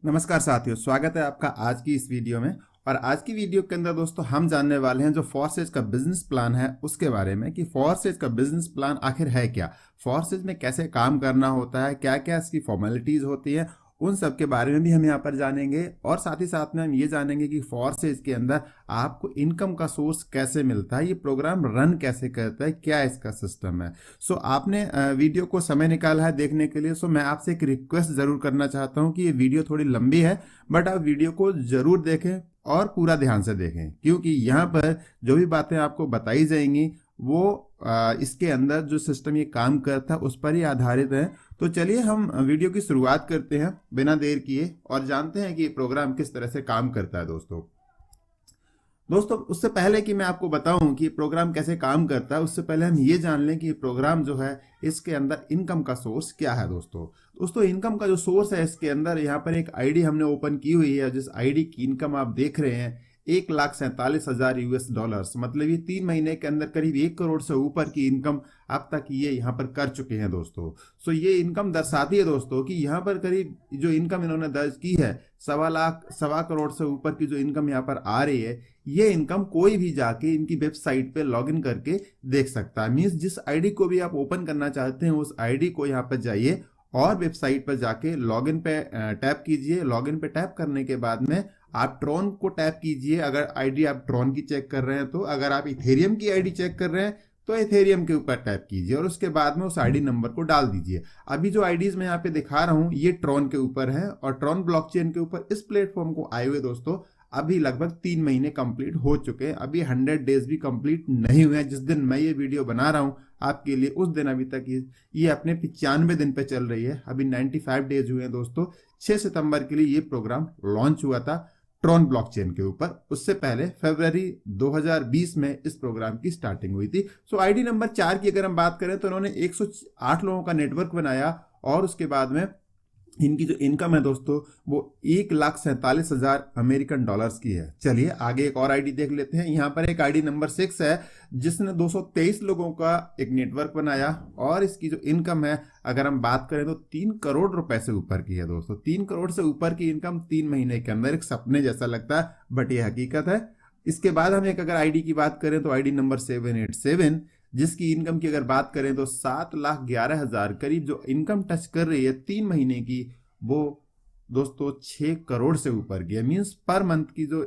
नमस्कार साथियों, स्वागत है आपका आज की इस वीडियो में। और आज की वीडियो के अंदर दोस्तों हम जानने वाले हैं जो फॉरसेज का बिजनेस प्लान है उसके बारे में कि फॉरसेज का बिजनेस प्लान आखिर है क्या, फॉरसेज में कैसे काम करना होता है, क्या क्या इसकी फॉर्मेलिटीज होती है, उन सब के बारे में भी हम यहाँ पर जानेंगे। और साथ ही साथ में हम ये जानेंगे कि फॉरसेज के अंदर आपको इनकम का सोर्स कैसे मिलता है, ये प्रोग्राम रन कैसे करता है, क्या इसका सिस्टम है। सो आपने वीडियो को समय निकाला है देखने के लिए। सो मैं आपसे एक रिक्वेस्ट जरूर करना चाहता हूँ कि ये वीडियो थोड़ी लंबी है, बट आप वीडियो को जरूर देखें और पूरा ध्यान से देखें, क्योंकि यहाँ पर जो भी बातें आपको बताई जाएंगी वो इसके अंदर जो सिस्टम ये काम करता है उस पर ही आधारित है। तो चलिए हम वीडियो की शुरुआत करते हैं बिना देर किए और जानते हैं कि ये प्रोग्राम किस तरह से काम करता है। दोस्तों उससे पहले कि मैं आपको बताऊं कि प्रोग्राम कैसे काम करता है, उससे पहले हम ये जान लें कि प्रोग्राम जो है इसके अंदर इनकम का सोर्स क्या है। दोस्तों इनकम का जो सोर्स है इसके अंदर यहाँ पर एक आईडी हमने ओपन की हुई है, जिस आईडी की इनकम आप देख रहे हैं 1,47,000 यूएस डॉलर्स, मतलब ये 3 महीने के अंदर करीब 1 करोड़ से ऊपर की इनकम अब तक ये यहाँ पर कर चुके हैं दोस्तों। सो ये इनकम दर्शाती है दोस्तों कि यहाँ पर करीब जो इनकम इन्होंने दर्ज की है 1,15 करोड़ से ऊपर की जो इनकम यहाँ पर आ रही है, ये इनकम कोई भी जाके इनकी वेबसाइट पे लॉगिन करके देख सकता है। मीन्स जिस आईडी को भी आप ओपन करना चाहते हैं उस आईडी को यहाँ पर जाइए और वेबसाइट पर जाके लॉगिन पे टैप कीजिए। लॉगिन पे टैप करने के बाद में आप ट्रॉन को टैप कीजिए अगर आईडी आप ट्रॉन की चेक कर रहे हैं तो, अगर आप इथेरियम की आईडी चेक कर रहे हैं तो इथेरियम के ऊपर टैप कीजिए और उसके बाद में उस आईडी नंबर को डाल दीजिए। अभी जो आईडीज मैं यहाँ पे दिखा रहा हूँ ये ट्रॉन के ऊपर है और ट्रॉन ब्लॉकचेन के ऊपर इस प्लेटफॉर्म को आए हुए दोस्तों अभी लगभग 3 महीने कंप्लीट हो चुके हैं। अभी 100 डेज भी कंप्लीट नहीं हुए हैं। जिस दिन मैं ये वीडियो बना रहा हूँ आपके लिए उस दिन अभी तक ये अपने 95 दिन पे चल रही है। अभी 95 डेज हुए हैं दोस्तों। 6 सितंबर के लिए ये प्रोग्राम लॉन्च हुआ था ट्रॉन ब्लॉकचेन के ऊपर। उससे पहले फरवरी 2020 में इस प्रोग्राम की स्टार्टिंग हुई थी। सो आईडी नंबर 4 की अगर हम बात करें तो उन्होंने 108 लोगों का नेटवर्क बनाया और उसके बाद में इनकी जो इनकम है दोस्तों वो 1,47,000 अमेरिकन डॉलर्स की है। चलिए आगे एक और आईडी देख लेते हैं। यहाँ पर एक आईडी नंबर 6 है जिसने 223 लोगों का एक नेटवर्क बनाया और इसकी जो इनकम है अगर हम बात करें तो 3 करोड़ रुपए से ऊपर की है दोस्तों। 3 करोड़ से ऊपर की इनकम 3 महीने के अंदर, एक सपने जैसा लगता है बट ये हकीकत है। इसके बाद हम एक अगर आईडी की बात करें तो आईडी नंबर 787 जिसकी इनकम की अगर बात करें तो 7,11,000 करीब जो इनकम टच कर रही है 3 महीने की, वो दोस्तों 6 करोड़ से ऊपर की है। मीन्स पर मंथ की जो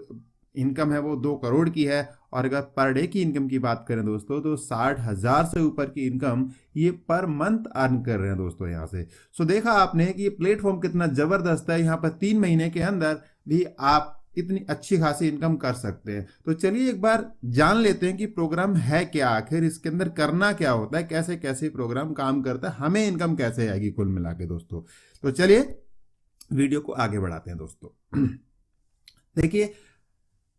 इनकम है वो 2 करोड़ की है। और अगर पर डे की इनकम की बात करें दोस्तों तो 60,000 से ऊपर की इनकम ये पर मंथ अर्न कर रहे हैं दोस्तों यहाँ से। सो देखा आपने कि ये प्लेटफॉर्म कितना जबरदस्त है। यहाँ पर 3 महीने के अंदर भी आप इतनी अच्छी खासी इनकम कर सकते हैं। तो चलिए एक बार जान लेते हैं कि प्रोग्राम है क्या, आखिर इसके अंदर करना क्या होता है, कैसे कैसे प्रोग्राम काम करता है, हमें इनकम कैसे आएगी कुल मिला के दोस्तों। तो चलिए वीडियो को आगे बढ़ाते हैं दोस्तों। देखिए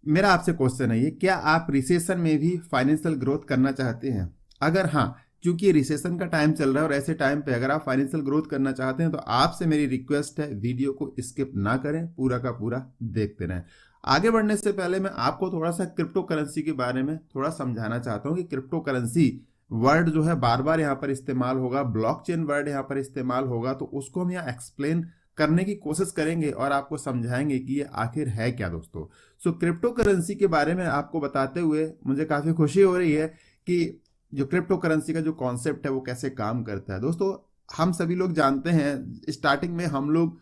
मेरा आपसे क्वेश्चन है ये, क्या आप रिसेशन में भी फाइनेंशियल ग्रोथ करना चाहते हैं? अगर हाँ, क्योंकि रिसेशन का टाइम चल रहा है और ऐसे टाइम पे अगर आप फाइनेंशियल ग्रोथ करना चाहते हैं तो आपसे मेरी रिक्वेस्ट है वीडियो को स्किप ना करें, पूरा का पूरा देखते रहें। आगे बढ़ने से पहले मैं आपको थोड़ा सा क्रिप्टो करेंसी के बारे में थोड़ा समझाना चाहता हूँ कि क्रिप्टो करेंसी वर्ड जो है बार बार यहाँ पर इस्तेमाल होगा, ब्लॉकचेन वर्ड यहाँ पर इस्तेमाल होगा, तो उसको हम यहाँ एक्सप्लेन करने की कोशिश करेंगे और आपको समझाएंगे कि ये आखिर है क्या दोस्तों। सो क्रिप्टो करेंसी के बारे में आपको बताते हुए मुझे काफ़ी खुशी हो रही है कि जो क्रिप्टो करेंसी का जो कॉन्सेप्ट है वो कैसे काम करता है। दोस्तों हम सभी लोग जानते हैं स्टार्टिंग में हम लोग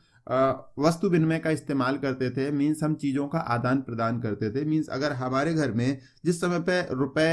वस्तु विनिमय का इस्तेमाल करते थे। मीन्स हम चीज़ों का आदान प्रदान करते थे। मीन्स अगर हमारे घर में जिस समय पे रुपए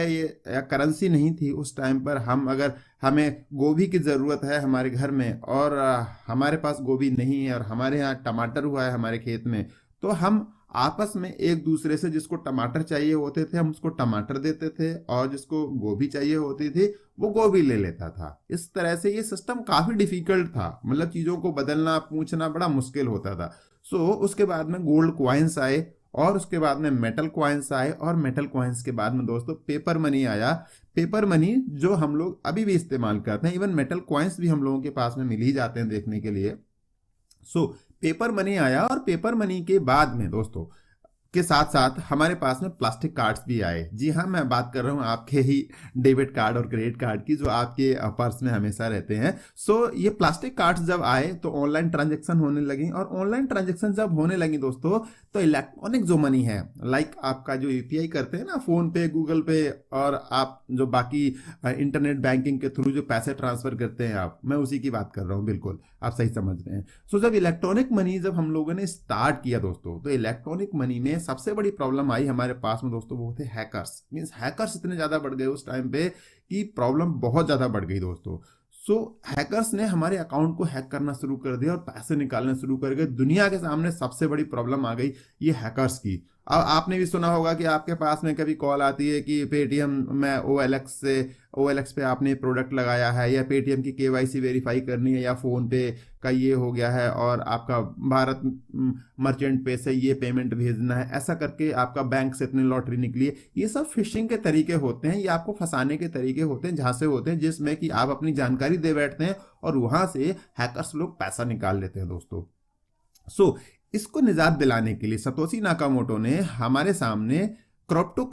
या करेंसी नहीं थी उस टाइम पर अगर हमें गोभी की ज़रूरत है हमारे घर में और हमारे पास गोभी नहीं है और हमारे यहाँ टमाटर हुआ है हमारे खेत में, तो हम आपस में एक दूसरे से जिसको टमाटर चाहिए होते थे हम उसको टमाटर देते थे और जिसको गोभी चाहिए होती थी वो गोभी ले लेता था। इस तरह से ये सिस्टम काफ़ी डिफिकल्ट था, मतलब चीज़ों को बदलना पूछना बड़ा मुश्किल होता था। सो उसके बाद में गोल्ड क्वाइंस आए और उसके बाद में मेटल क्वाइंस आए और मेटल क्वाइंस के बाद में दोस्तों पेपर मनी आया। पेपर मनी जो हम लोग अभी भी इस्तेमाल करते हैं, इवन मेटल क्वाइंस भी हम लोगों के पास में मिल ही जाते हैं देखने के लिए। सो पेपर मनी आया और पेपर मनी के बाद में दोस्तों के साथ साथ हमारे पास में प्लास्टिक कार्ड्स भी आए। जी हाँ, मैं बात कर रहा हूँ आपके ही डेबिट कार्ड और क्रेडिट कार्ड की, जो आपके पर्स में हमेशा रहते हैं। सो ये प्लास्टिक कार्ड्स जब आए तो ऑनलाइन ट्रांजैक्शन होने लगी, और ऑनलाइन ट्रांजैक्शन जब होने लगी दोस्तों, तो इलेक्ट्रॉनिक जो मनी है, लाइक आपका जो यूपीआई करते हैं ना, फोन पे, गूगल पे, और आप जो बाकी इंटरनेट बैंकिंग के थ्रू जो पैसे ट्रांसफर करते हैं आप, मैं उसी की बात कर रहा हूँ। बिल्कुल आप सही समझ रहे हैं। सो जब इलेक्ट्रॉनिक मनी जब हम लोगों ने स्टार्ट किया दोस्तों, तो इलेक्ट्रॉनिक मनी में सबसे बड़ी प्रॉब्लम आई हमारे पास में दोस्तों, वो थे हैकर्स। मींस हैकर्स इतने ज्यादा बढ़ गए उस टाइम पे कि प्रॉब्लम बहुत ज्यादा बढ़ गई दोस्तों। सो हैकर्स ने हमारे अकाउंट को हैक करना शुरू कर दिया और पैसे निकालना शुरू कर गए। दुनिया के सामने सबसे बड़ी प्रॉब्लम आ गई ये हैकर्स की। अब आपने भी सुना होगा कि आपके पास में कभी कॉल आती है कि पेटीएम में OLX पे आपने प्रोडक्ट लगाया है, या पेटीएम की केवाईसी वेरीफाई करनी है, या फोन पे का ये हो गया है और आपका भारत मर्चेंट पे से ये पेमेंट भेजना है, ऐसा करके आपका बैंक से इतनी लॉटरी निकली है। ये सब फिशिंग के तरीके होते हैं, ये आपको फंसाने के तरीके होते हैं, जहां से होते हैं जिसमें कि आप अपनी जानकारी दे बैठते हैं और वहां से हैकर्स लोग पैसा निकाल लेते हैं दोस्तों। सो इसको निजात दिलाने के लिए सतोशी नाकामोटो ने हमारे सामने क्रिप्टो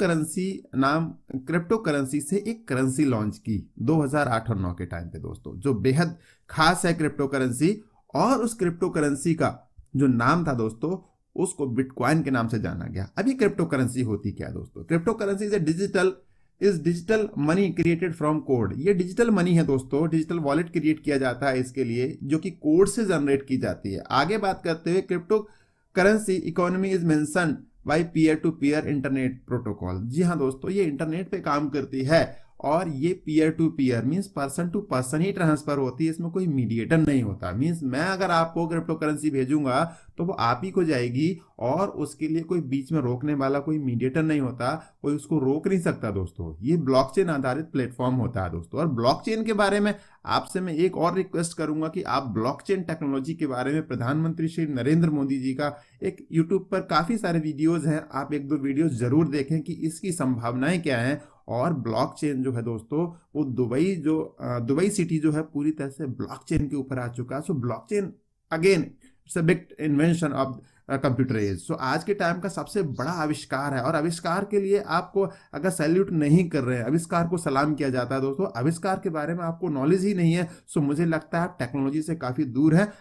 करेंसी से एक करेंसी लॉन्च की 2008 और 9 के टाइम पे दोस्तों, जो बेहद खास है क्रिप्टो करेंसी। और उस क्रिप्टो करेंसी का जो नाम था दोस्तों, उसको बिटकॉइन के नाम से जाना गया। अब ये क्रिप्टो करेंसी होती क्या है दोस्तों? Crypto currency is digital money created from code. ये डिजिटल मनी है दोस्तों, डिजिटल वॉलेट क्रिएट किया जाता है इसके लिए, जो कि कोड से जनरेट की जाती है। आगे बात करते हुए, cryptocurrency economy is mention by peer to peer internet protocol. जी हाँ दोस्तों, ये इंटरनेट पे काम करती है, और ये peer to peer means person to person ही ट्रांसफर होती है, इसमें कोई मीडिएटर नहीं होता। मींस मैं अगर आपको क्रिप्टो करेंसी भेजूंगा तो वो आप ही को जाएगी, और उसके लिए कोई बीच में रोकने वाला कोई मीडिएटर नहीं होता, कोई उसको रोक नहीं सकता दोस्तों। ये ब्लॉकचेन आधारित प्लेटफॉर्म होता है दोस्तों। और ब्लॉकचेन के बारे में आपसे मैं एक और रिक्वेस्ट करूंगा कि आप ब्लॉकचेन टेक्नोलॉजी के बारे में प्रधानमंत्री श्री नरेंद्र मोदी जी का एक यूट्यूब पर काफी सारे वीडियोज हैं, आप एक दो वीडियोज जरूर देखें कि इसकी संभावनाएं क्या हैं। और ब्लॉकचेन जो है दोस्तों, वो दुबई सिटी जो है पूरी तरह से ब्लॉकचेन के ऊपर आ चुका है। So blockchain again it's a big invention of computer age. So आज के टाइम का सबसे बड़ा आविष्कार है, और आविष्कार के लिए आपको अगर सैल्यूट नहीं कर रहे हैं, आविष्कार को सलाम किया जाता है दोस्तों। आविष्कार के बारे में आपको नॉलेज ही नहीं है, सो मुझे लगता है आप टेक्नोलॉजी से काफी दूर हैं।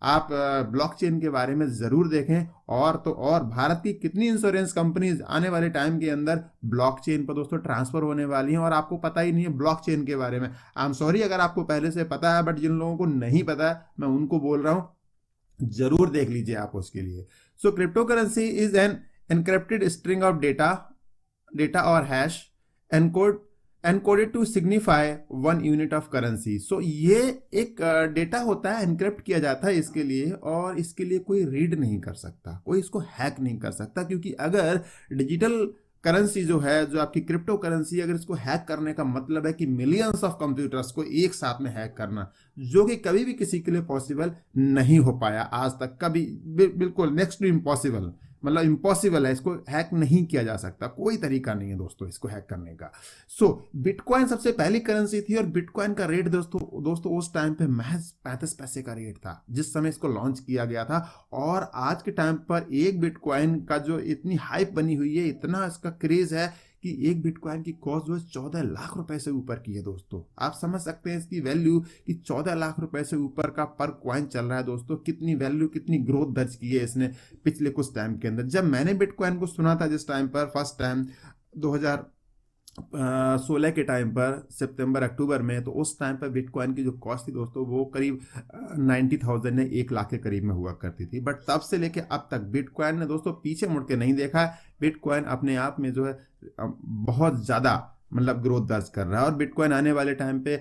आप ब्लॉकचेन के बारे में जरूर देखें। और तो और भारत की कितनी इंश्योरेंस कंपनीज आने वाले टाइम के अंदर ब्लॉकचेन पर दोस्तों ट्रांसफर होने वाली हैं, और आपको पता ही नहीं है ब्लॉकचेन के बारे में। आई एम सॉरी अगर आपको पहले से पता है, बट जिन लोगों को नहीं पता है मैं उनको बोल रहा हूं, जरूर देख लीजिए आप उसके लिए। So cryptocurrency is an encrypted string of data और hash encoded to signify 1 unit of currency. So ये एक डेटा होता है, एनक्रिप्ट किया जाता है इसके लिए, और इसके लिए कोई रीड नहीं कर सकता, कोई इसको हैक नहीं कर सकता। क्योंकि अगर डिजिटल करेंसी जो है, जो आपकी क्रिप्टो करेंसी, अगर इसको हैक करने का मतलब है कि मिलियंस ऑफ कंप्यूटर्स को एक साथ में हैक करना, जो कि कभी भी किसी के लिए पॉसिबल नहीं हो पाया आज तक, कभी बिल्कुल नेक्स्ट टू इम्पॉसिबल, मतलब इम्पॉसिबल है, इसको हैक नहीं किया जा सकता, कोई तरीका नहीं है दोस्तों इसको हैक करने का। सो बिटकॉइन सबसे पहली करेंसी थी, और बिटकॉइन का रेट दोस्तों उस टाइम पे महज 35 पैसे का रेट था जिस समय इसको लॉन्च किया गया था। और आज के टाइम पर एक बिटकॉइन का जो इतनी हाइप बनी हुई है, इतना इसका क्रेज है कि एक बिटकॉइन की कॉस्ट जो है 14 लाख रुपए से ऊपर की है दोस्तों। आप समझ सकते हैं इसकी वैल्यू कि 14 लाख रुपए से ऊपर का पर कॉइन चल रहा है दोस्तों। कितनी वैल्यू, कितनी ग्रोथ दर्ज की है इसने पिछले कुछ टाइम के अंदर। जब मैंने बिटकॉइन को सुना था जिस टाइम पर फर्स्ट टाइम 2016 के टाइम पर, सितंबर अक्टूबर में, तो उस टाइम पर बिटकॉइन की जो कॉस्ट थी दोस्तों वो करीब 90,000 या 1 लाख के करीब में हुआ करती थी। बट तब से लेके अब तक बिटकॉइन ने दोस्तों पीछे मुड़ के नहीं देखा। बिटकॉइन अपने आप में जो है बहुत ज़्यादा मतलब ग्रोथ दर्ज कर रहा है। और बिटकॉइन आने वाले टाइम पे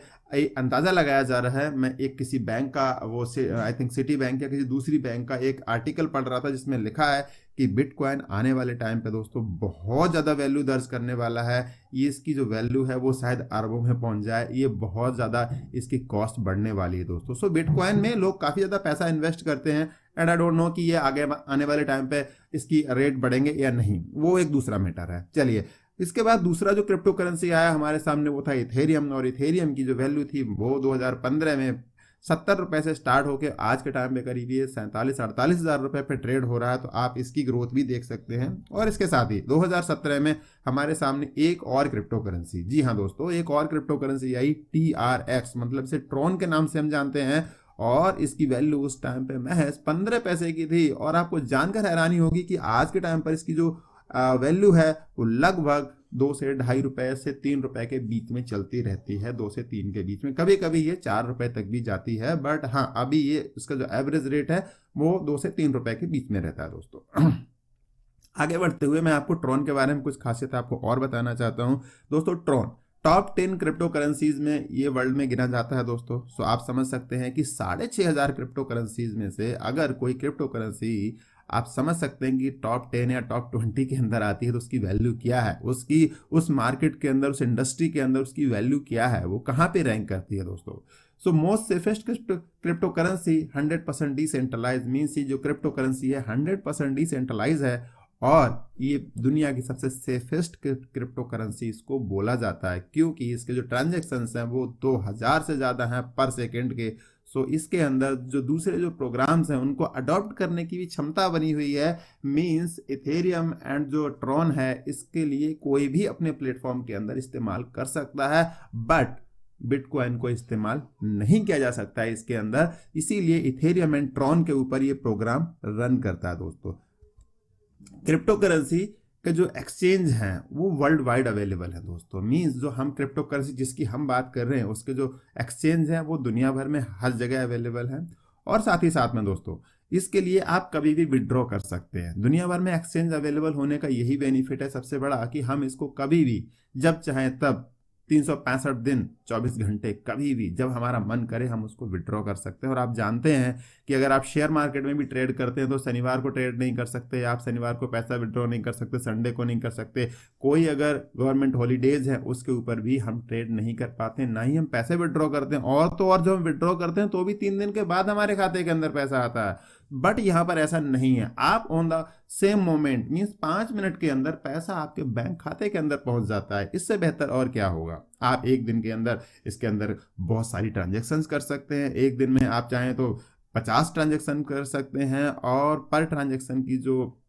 अंदाज़ा लगाया जा रहा है, मैं एक किसी बैंक का वो से आई थिंक सिटी बैंक या किसी दूसरी बैंक का एक आर्टिकल पढ़ रहा था जिसमें लिखा है कि बिटकॉइन आने वाले टाइम पे दोस्तों बहुत ज़्यादा वैल्यू दर्ज करने वाला है। ये इसकी जो वैल्यू है वो शायद अरबों में पहुंच जाए, ये बहुत ज़्यादा इसकी कॉस्ट बढ़ने वाली है दोस्तों। सो बिटकॉइन में लोग काफ़ी ज़्यादा पैसा इन्वेस्ट करते हैं, एंड आई डोंट नो कि ये आगे आने वाले टाइम पे इसकी रेट बढ़ेंगे या नहीं, वो एक दूसरा मैटर है। चलिए, इसके बाद दूसरा जो क्रिप्टो करेंसी आया हमारे सामने वो था इथेरियम। और इथेरियम की जो वैल्यू थी वो 2015 में 70 रुपए से स्टार्ट होकर आज के टाइम पे करीब ये 47-48 हज़ार रुपए पे ट्रेड हो रहा है। तो आप इसकी ग्रोथ भी देख सकते हैं। और इसके साथ ही 2017 में हमारे सामने एक और क्रिप्टो करेंसी, जी हाँ दोस्तों, एक और क्रिप्टो करेंसी आई TRX, मतलब इसे ट्रॉन के नाम से हम जानते हैं। और इसकी वैल्यू उस टाइम पे महज 15 पैसे की थी। और आपको जानकर हैरानी होगी कि आज के टाइम पर इसकी जो वैल्यू है वो लगभग 2 से 2.5 रुपए से 3 रुपए के बीच में चलती रहती है, 2 से 3 के बीच में, कभी कभी ये 4 रुपए तक भी जाती है। बट हाँ, अभी ये इसका जो एवरेज रेट है वो 2 से 3 रुपए के बीच में रहता है दोस्तों। आगे बढ़ते हुए मैं आपको ट्रॉन के बारे में कुछ खासियत आपको और बताना चाहता हूँ दोस्तों। ट्रॉन टॉप 10 क्रिप्टो करेंसीज में ये वर्ल्ड में गिना जाता है दोस्तों। सो आप समझ सकते हैं कि 6,500 क्रिप्टो करेंसीज में से अगर कोई क्रिप्टो करेंसी आप समझ सकते हैं कि टॉप 10 या टॉप 20 के अंदर आती है तो उसकी वैल्यू क्या है, उसकी उस मार्केट के अंदर, उस इंडस्ट्री के अंदर उसकी वैल्यू क्या है, वो कहाँ पे रैंक करती है दोस्तों। So most safest cryptocurrency 100% decentralize, means ये जो क्रिप्टो करेंसी है 100% डिसेंट्रलाइज है। और ये दुनिया की सबसे सेफेस्ट क्रिप्टो करेंसी इसको बोला जाता है, क्योंकि इसके जो ट्रांजैक्शंस हैं वो 2000 से ज़्यादा हैं पर सेकेंड के। सो इसके अंदर जो दूसरे जो प्रोग्राम्स हैं उनको अडॉप्ट करने की भी क्षमता बनी हुई है। मींस इथेरियम एंड जो ट्रॉन है इसके लिए कोई भी अपने प्लेटफॉर्म के अंदर इस्तेमाल कर सकता है, बट बिटकॉइन को इस्तेमाल नहीं किया जा सकता है इसके अंदर। इसीलिए इथेरियम एंड ट्रॉन के ऊपर ये प्रोग्राम रन करता है दोस्तों। क्रिप्टो करेंसी के जो एक्सचेंज हैं वो वर्ल्ड वाइड अवेलेबल है दोस्तों। मींस जो हम क्रिप्टो करेंसी जिसकी हम बात कर रहे हैं उसके जो एक्सचेंज हैं वो दुनिया भर में हर जगह अवेलेबल हैं। और साथ ही साथ में दोस्तों इसके लिए आप कभी भी विड्रॉ कर सकते हैं। दुनिया भर में एक्सचेंज अवेलेबल होने का यही बेनिफिट है सबसे बड़ा, कि हम इसको कभी भी जब चाहें तब 365 दिन 24 घंटे कभी भी जब हमारा मन करे हम उसको विड्रॉ कर सकते हैं। और आप जानते हैं कि अगर आप शेयर मार्केट में भी ट्रेड करते हैं तो शनिवार को ट्रेड नहीं कर सकते, आप शनिवार को पैसा विड्रॉ नहीं कर सकते, संडे को नहीं कर सकते, कोई अगर गवर्नमेंट हॉलीडेज है उसके ऊपर भी हम ट्रेड नहीं कर पाते, ना ही हम पैसे विड्रॉ करते हैं। और तो और जो हम विड्रॉ करते हैं तो भी 3 दिन के बाद हमारे खाते के अंदर पैसा आता है। बट यहाँ पर ऐसा नहीं है, आप on the same moment means 5 minute के अंदर पैसा आपके बैंक खाते के अंदर पहुंच जाता है। इससे बेहतर और क्या होगा। आप एक दिन के अंदर इसके अंदर बहुत सारी ट्रांजैक्शंस कर सकते हैं। एक दिन में आप चाहें तो 50 ट्रांजैक्शन कर सकते हैं। और पर ट्रांजैक्शन की जो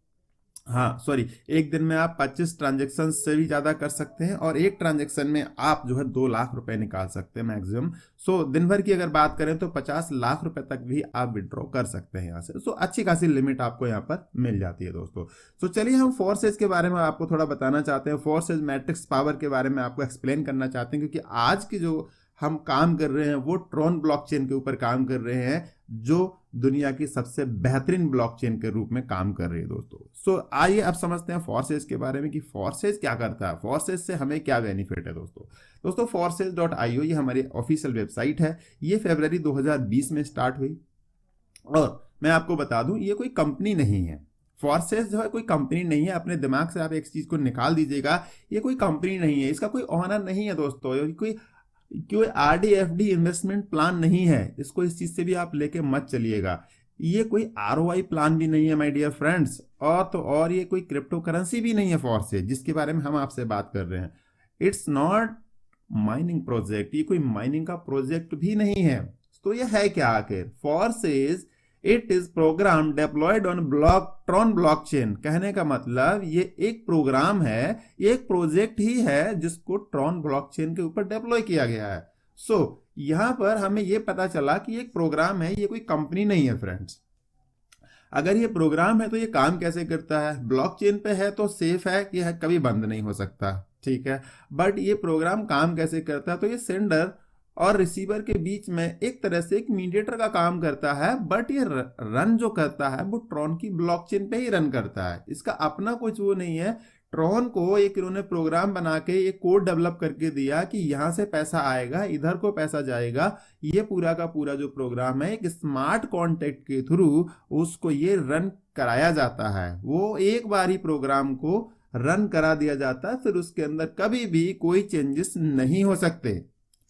एक दिन में आप 25 ट्रांजैक्शन से भी ज़्यादा कर सकते हैं। और एक ट्रांजैक्शन में आप जो है 2 लाख रुपए निकाल सकते हैं मैक्सिमम। सो दिन भर की अगर बात करें तो 50 लाख रुपए तक भी आप विड्रॉ कर सकते हैं यहाँ से। सो अच्छी खासी लिमिट आपको यहाँ पर मिल जाती है दोस्तों। सो चलिए हम फोर्सेज के बारे में आपको थोड़ा बताना चाहते हैं। फोर्सेज मैट्रिक्स पावर के बारे में आपको एक्सप्लेन करना चाहते हैं, क्योंकि आज की जो हम काम कर रहे हैं वो ट्रॉन ब्लॉकचेन के ऊपर काम कर रहे हैं, जो दुनिया की सबसे बेहतरीन ब्लॉकचेन के रूप में काम कर रही है दोस्तों। सो आइए अब समझते हैं फोर्सेज के बारे में कि फोर्सेज क्या करता है, फोर्सेज से हमें क्या बेनिफिट है दोस्तों। forces.io ये हमारी ऑफिशियल वेबसाइट है। ये फरवरी 2020 में स्टार्ट हुई। और मैं आपको बता दूं ये कोई कंपनी नहीं है। फोर्सेज जो है कोई कंपनी नहीं है, अपने दिमाग से आप एक चीज को निकाल दीजिएगा। ये कोई कंपनी नहीं है, इसका कोई ऑनर नहीं है दोस्तों, कोई RD/FD इन्वेस्टमेंट प्लान नहीं है। इसको इस चीज से भी आप लेके मत चलिएगा। ये कोई ROI प्लान भी नहीं है माय डियर फ्रेंड्स। और तो और ये कोई क्रिप्टो करेंसी भी नहीं है फोर्सेज जिसके बारे में हम आपसे बात कर रहे हैं। इट्स नॉट माइनिंग प्रोजेक्ट, ये कोई माइनिंग का प्रोजेक्ट भी नहीं है। तो ये है क्या आखिर? Forsage it is program deployed on Tron blockchain. कहने का मतलब ये एक प्रोग्राम है, ये एक प्रोजेक्ट ही है जिसको ट्रॉन ब्लॉकचेन के ऊपर डेप्लॉय किया गया है। सो यहां पर हमें ये पता चला कि एक प्रोग्राम है, ये कोई कंपनी नहीं है फ्रेंड्स। अगर ये प्रोग्राम है तो ये काम कैसे करता है? ब्लॉकचेन पे है तो सेफ है कि कभी बंद नहीं हो सकता, ठीक है। बट ये प्रोग्राम काम कैसे करता है? तो ये सेंडर और रिसीवर के बीच में एक तरह से एक मीडिएटर का काम करता है। बट ये रन जो करता है वो ट्रॉन की ब्लॉकचेन पे ही रन करता है। इसका अपना कुछ वो नहीं है। ट्रॉन को एक इन्होंने प्रोग्राम बना के एक कोड डेवलप करके दिया कि यहां से पैसा आएगा, इधर को पैसा जाएगा। ये पूरा का पूरा जो प्रोग्राम है एक स्मार्ट कॉन्ट्रैक्ट के थ्रू उसको ये रन कराया जाता है। वो एक बार ही प्रोग्राम को रन करा दिया जाता है, फिर उसके अंदर कभी भी कोई चेंजेस नहीं हो सकते।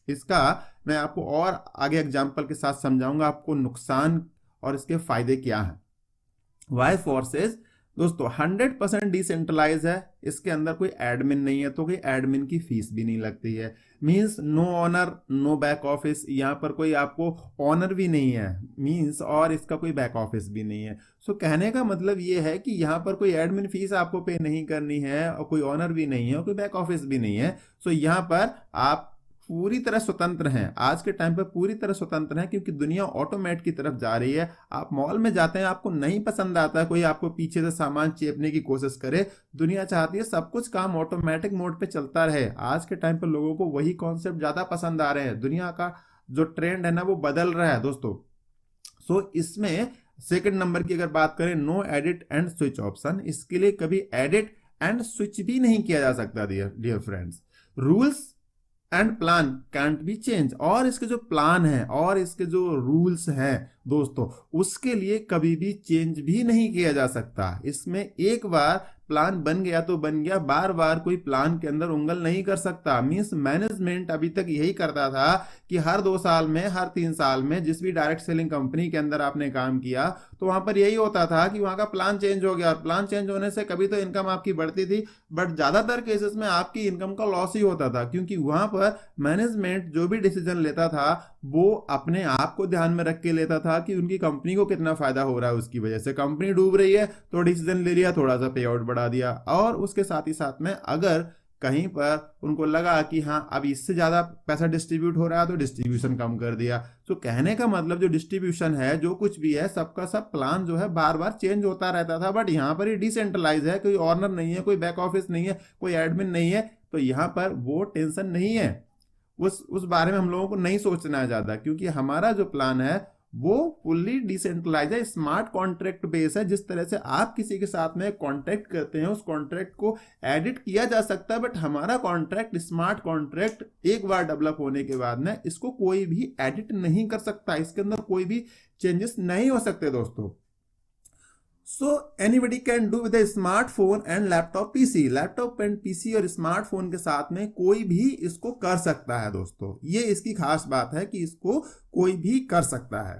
इसका मैं आपको और आगे एग्जांपल के साथ समझाऊंगा आपको नुकसान और इसके फायदे क्या हैं। वाई फोर्सेज दोस्तों 100% डिसेंट्रलाइज है, इसके अंदर कोई एडमिन नहीं है, तो कोई एडमिन की फीस भी नहीं लगती है। Means no owner no back office, यहाँ पर कोई आपको ऑनर भी नहीं है मींस, और इसका कोई बैक ऑफिस भी नहीं है। सो कहने का मतलब ये है कि यहाँ पर कोई एडमिन फीस आपको पे नहीं करनी है, और कोई ऑनर भी नहीं है, और कोई बैक ऑफिस भी नहीं है। सो यहाँ पर आप पूरी तरह स्वतंत्र हैं, आज के टाइम पर पूरी तरह स्वतंत्र हैं, क्योंकि दुनिया ऑटोमेट की तरफ जा रही है। आप मॉल में जाते हैं, आपको नहीं पसंद आता है, कोई आपको पीछे से सामान चेपने की कोशिश करे, दुनिया चाहती है सब कुछ काम ऑटोमेटिक मोड पे चलता रहे। आज के टाइम पर लोगों को वही कॉन्सेप्ट ज्यादा पसंद आ रहे हैं, दुनिया का जो ट्रेंड है ना वो बदल रहा है दोस्तों। सो इसमें सेकंड नंबर की अगर बात करें, no edit and switch option, इसके लिए कभी एडिट एंड स्विच भी नहीं किया जा सकता dear friends. Rules and plan can't be change, और इसके जो प्लान है और इसके जो रूल्स हैं दोस्तों, उसके लिए कभी भी चेंज भी नहीं किया जा सकता। इसमें एक बार प्लान बन गया तो बन गया, बार बार कोई प्लान के अंदर उंगल नहीं कर सकता। मींस मैनेजमेंट अभी तक यही करता था कि हर 2 साल में, हर 3 साल में, जिस भी डायरेक्ट सेलिंग कंपनी के अंदर आपने काम किया तो वहां पर यही होता था कि वहां का प्लान चेंज हो गया, और प्लान चेंज होने से कभी तो इनकम आपकी बढ़ती थी, बट ज्यादातर केसेस में आपकी इनकम का लॉस ही होता था, क्योंकि वहां पर मैनेजमेंट जो भी डिसीजन लेता था वो अपने आप को ध्यान में रख के लेता था कि उनकी कंपनी को कितना फायदा हो रहा है। उसकी वजह से कंपनी डूब रही है तो डिसीजन ले लिया, थोड़ा सा पे आउट बढ़ा दिया, और उसके साथ ही साथ में अगर कहीं पर उनको लगा कि हाँ अब इससे ज्यादा पैसा डिस्ट्रीब्यूट हो रहा है तो डिस्ट्रीब्यूशन कम कर दिया। तो कहने का मतलब जो डिस्ट्रीब्यूशन है, जो कुछ भी है, सबका सब प्लान जो है बार बार चेंज होता रहता था। बट यहाँ पर ही डिसेंट्रलाइज है, कोई ऑनर नहीं है, कोई बैक ऑफिस नहीं है, कोई एडमिन नहीं है, तो यहाँ पर वो टेंशन नहीं है, उस बारे में हम लोगों को नहीं सोचना है ज्यादा, क्योंकि हमारा जो प्लान है वो फुल्ली डिसेंट्रलाइज है, स्मार्ट कॉन्ट्रैक्ट बेस है। जिस तरह से आप किसी के साथ में कॉन्ट्रैक्ट करते हैं, उस कॉन्ट्रैक्ट को एडिट किया जा सकता है, बट हमारा कॉन्ट्रैक्ट स्मार्ट कॉन्ट्रैक्ट एक बार डेवलप होने के बाद में इसको कोई भी एडिट नहीं कर सकता, इसके अंदर कोई भी चेंजेस नहीं हो सकते दोस्तों। So anybody can do with smartphone and laptop PC, laptop and PC और स्मार्टफोन के साथ में कोई भी इसको कर सकता है दोस्तों। ये इसकी खास बात है कि इसको कोई भी कर सकता है।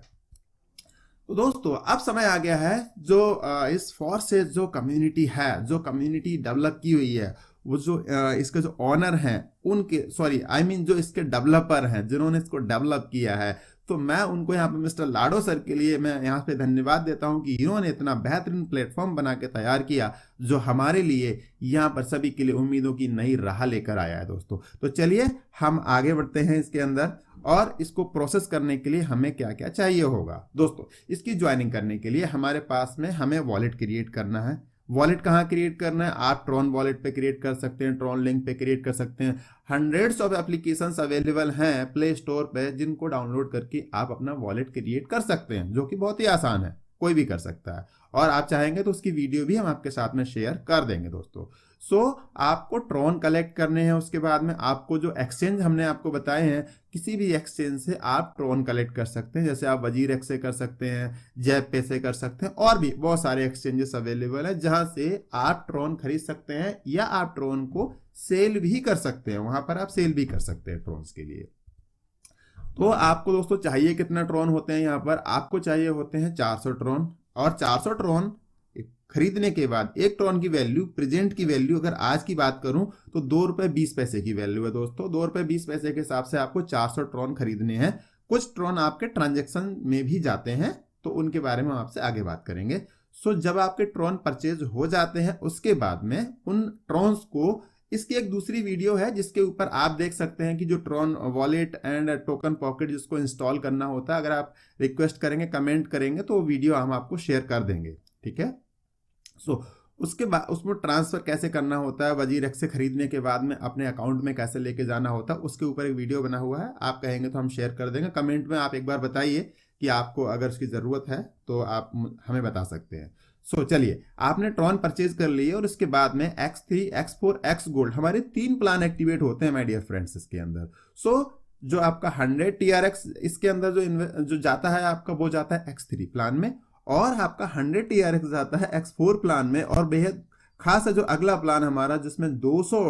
तो दोस्तों अब समय आ गया है जो इस फोर्सेस जो कम्युनिटी है, जो कम्युनिटी डेवलप की हुई है, वो जो इसके जो ऑनर हैं उनके, सॉरी आई मीन जो इसके डेवलपर हैं, जिन्होंने इसको डेवलप किया है, तो मैं उनको यहाँ पे मिस्टर लाडो सर के लिए मैं यहाँ पे धन्यवाद देता हूँ कि इन्होंने इतना बेहतरीन प्लेटफॉर्म बना के तैयार किया, जो हमारे लिए यहाँ पर सभी के लिए उम्मीदों की नई राह लेकर आया है दोस्तों। तो चलिए हम आगे बढ़ते हैं इसके अंदर, और इसको प्रोसेस करने के लिए हमें क्या क्या चाहिए होगा दोस्तों। इसकी ज्वाइनिंग करने के लिए हमारे पास में हमें वॉलेट क्रिएट करना है। वॉलेट कहाँ क्रिएट करना है? आप ट्रॉन वॉलेट पे क्रिएट कर सकते हैं, ट्रॉन लिंक पे क्रिएट कर सकते हैं। हंड्रेड्स ऑफ एप्लीकेशंस अवेलेबल हैं प्ले स्टोर पे, जिनको डाउनलोड करके आप अपना वॉलेट क्रिएट कर सकते हैं, जो कि बहुत ही आसान है, कोई भी कर सकता है। और आप चाहेंगे तो उसकी वीडियो भी हम आपके साथ में शेयर कर देंगे दोस्तों। सो आपको ट्रॉन कलेक्ट करने हैं, उसके बाद में आपको जो एक्सचेंज हमने आपको बताए हैं, किसी भी एक्सचेंज से आप ट्रॉन कलेक्ट कर सकते हैं। जैसे आप वजीर एक्स से कर सकते हैं, जैप पे से कर सकते हैं, और भी बहुत सारे एक्सचेंजेस अवेलेबल है जहां से आप ट्रॉन खरीद सकते हैं, या आप ट्रॉन को सेल भी कर सकते हैं, वहां पर आप सेल भी कर सकते हैं ट्रॉन्स के लिए। तो आपको दोस्तों चाहिए कितना ट्रॉन होते हैं? यहाँ पर आपको चाहिए होते हैं 400 ट्रॉन, और 400 ट्रॉन खरीदने के बाद एक ट्रॉन की वैल्यू, प्रेजेंट की वैल्यू अगर आज की बात करूं तो 2 रुपए 20 पैसे की वैल्यू है दोस्तों। 2 रुपए 20 पैसे के हिसाब से आपको 400 ट्रॉन खरीदने हैं। कुछ ट्रॉन आपके ट्रांजेक्शन में भी जाते हैं, तो उनके बारे में हम आपसे आगे बात करेंगे। सो जब आपके ट्रॉन परचेज हो जाते हैं, उसके बाद में उन ट्रॉन्स को, इसकी एक दूसरी वीडियो है जिसके ऊपर आप देख सकते हैं कि जो Tron wallet and token pocket जिसको इंस्टॉल करना होता है, अगर आप रिक्वेस्ट करेंगे, कमेंट करेंगे, तो वो वीडियो हम आपको शेयर कर देंगे, ठीक है। सो उसके बाद उसमें ट्रांसफर कैसे करना होता है, वजीर एक्स से खरीदने के बाद में अपने अकाउंट में कैसे लेके जाना होता है, उसके ऊपर एक वीडियो बना हुआ है। आप कहेंगे तो हम शेयर कर देंगे। कमेंट में आप एक बार बताइए कि आपको अगर उसकी ज़रूरत है तो आप हमें बता सकते हैं। सो चलिए, आपने ट्रॉन परचेज कर लिए, और उसके बाद में X3, X4, X गोल्ड, हमारे 3 प्लान एक्टिवेट होते हैं माय डियर फ्रेंड्स इसके अंदर। सो जो आपका 100 TRX इसके अंदर जो जाता है आपका, वो जाता है X3 प्लान में, और आपका 100 TRX जाता है X4 प्लान में। और बेहद खास है जो अगला प्लान हमारा, जिसमें 200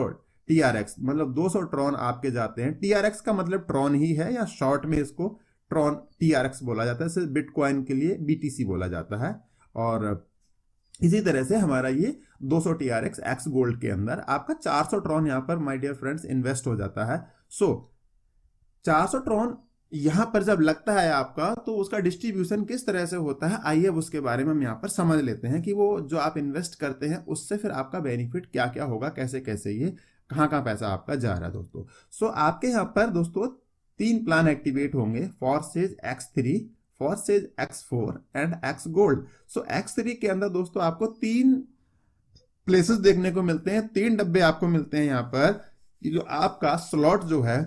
TRX मतलब 200 ट्रॉन आपके जाते हैं। TRX का मतलब ट्रॉन ही है, या शॉर्ट में इसको ट्रॉन TRX बोला जाता है। सिर्फ बिटकॉइन के लिए BTC बोला जाता है। और इसी तरह से हमारा ये 200 TRX एक्स गोल्ड के अंदर आपका 400 ट्रॉन यहाँ पर माय डियर फ्रेंड्स इन्वेस्ट हो जाता है। सो 400 ट्रॉन यहां पर जब लगता है आपका, तो उसका डिस्ट्रीब्यूशन किस तरह से होता है, आइए अब उसके बारे में हम यहाँ पर समझ लेते हैं कि वो जो आप इन्वेस्ट करते हैं उससे फिर आपका बेनिफिट क्या क्या होगा, कैसे कैसे ये कहाँ कहाँ पैसा आपका जा रहा है दोस्तों। सो आपके यहाँ पर दोस्तों 3 प्लान एक्टिवेट होंगे, फॉरसेज X3, फॉरसेज X4 and X gold. So X3 के अंदर दोस्तों आपको 3 प्लेसेस देखने को मिलते हैं, 3 डब्बे आपको मिलते हैं यहाँ पर। जो आपका स्लॉट जो है,